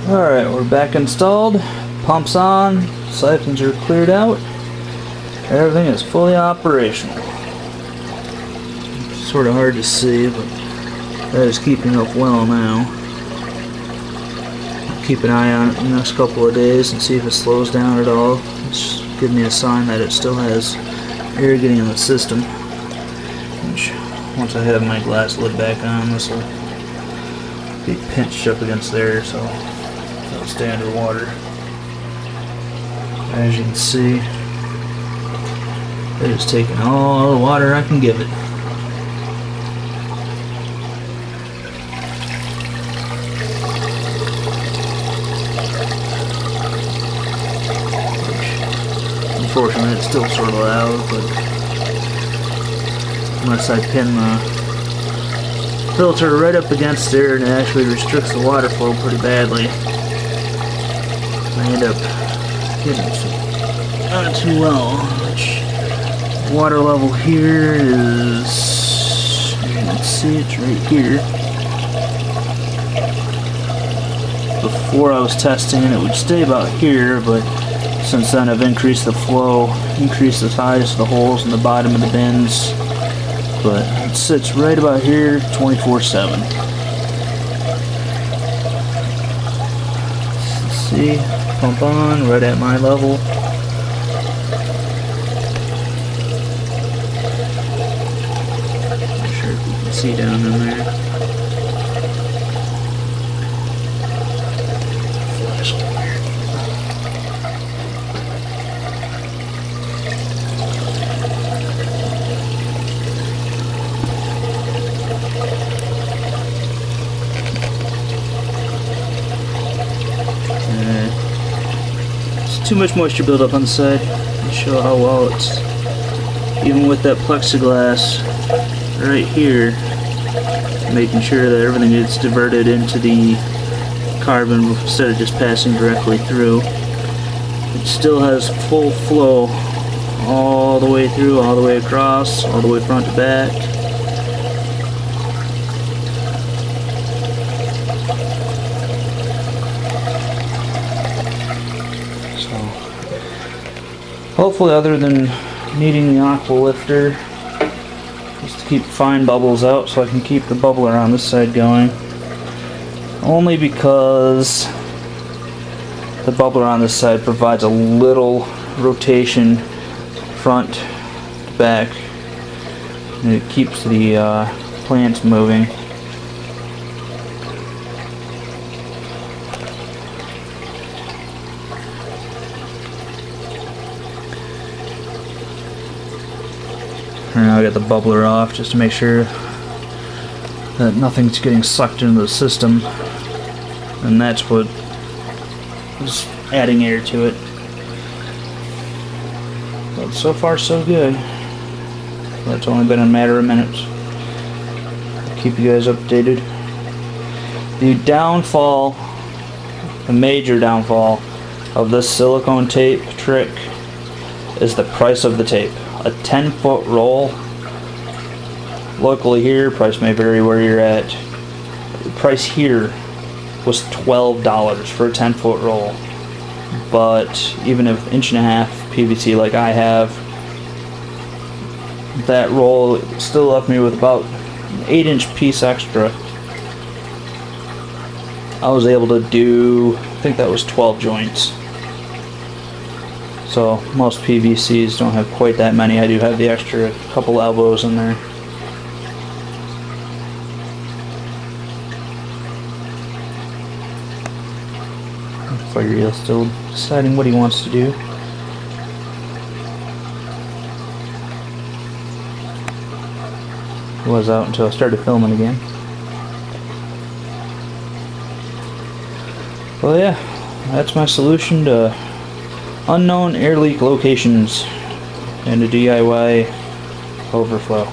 Alright, we're back installed. Pumps on, siphons are cleared out. Everything is fully operational. It's sort of hard to see, but that is keeping up well now. I'll keep an eye on it in the next couple of days and see if it slows down at all. It's giving me a sign that it still has air getting in the system. Which, once I have my glass lid back on, this will be pinched up against there, so it'll stay underwater. As you can see, it is taking all the water I can give it. Unfortunately, it's still sort of loud, but unless I pin the filter right up against there, and it actually restricts the water flow pretty badly, I end up getting not too well. Which water level here is, you can see it's right here. Before I was testing it would stay about here, but since then I've increased the flow, increased the size of the holes in the bottom of the bins, but it sits right about here 24/7. Let's see, pump on right at my level. Not sure if you can see down in there. Flash over here. Too much moisture buildup on the side. I'll show how well it's, even with that plexiglass right here, making sure that everything gets diverted into the carbon instead of just passing directly through. It still has full flow all the way through, all the way across, all the way front to back. Hopefully, other than needing the aqua lifter, just to keep fine bubbles out so I can keep the bubbler on this side going. Only because the bubbler on this side provides a little rotation front to back, and it keeps the plants moving. Now I got the bubbler off just to make sure that nothing's getting sucked into the system, and that's what is adding air to it. But so far so good. That's only been a matter of minutes. I'll keep you guys updated. The downfall, the major downfall of this silicone tape trick is the price of the tape. A 10-foot roll, locally here, price may vary where you're at, the price here was $12 for a 10-foot roll. But even if 1.5 PVC like I have, that roll still left me with about an 8-inch piece extra. I was able to do, I think that was 12 joints. So most PVCs don't have quite that many. I do have the extra couple elbows in there. Figure's still deciding what he wants to do. He was out until I started filming again. Well, yeah, that's my solution to unknown air leak locations and a DIY overflow.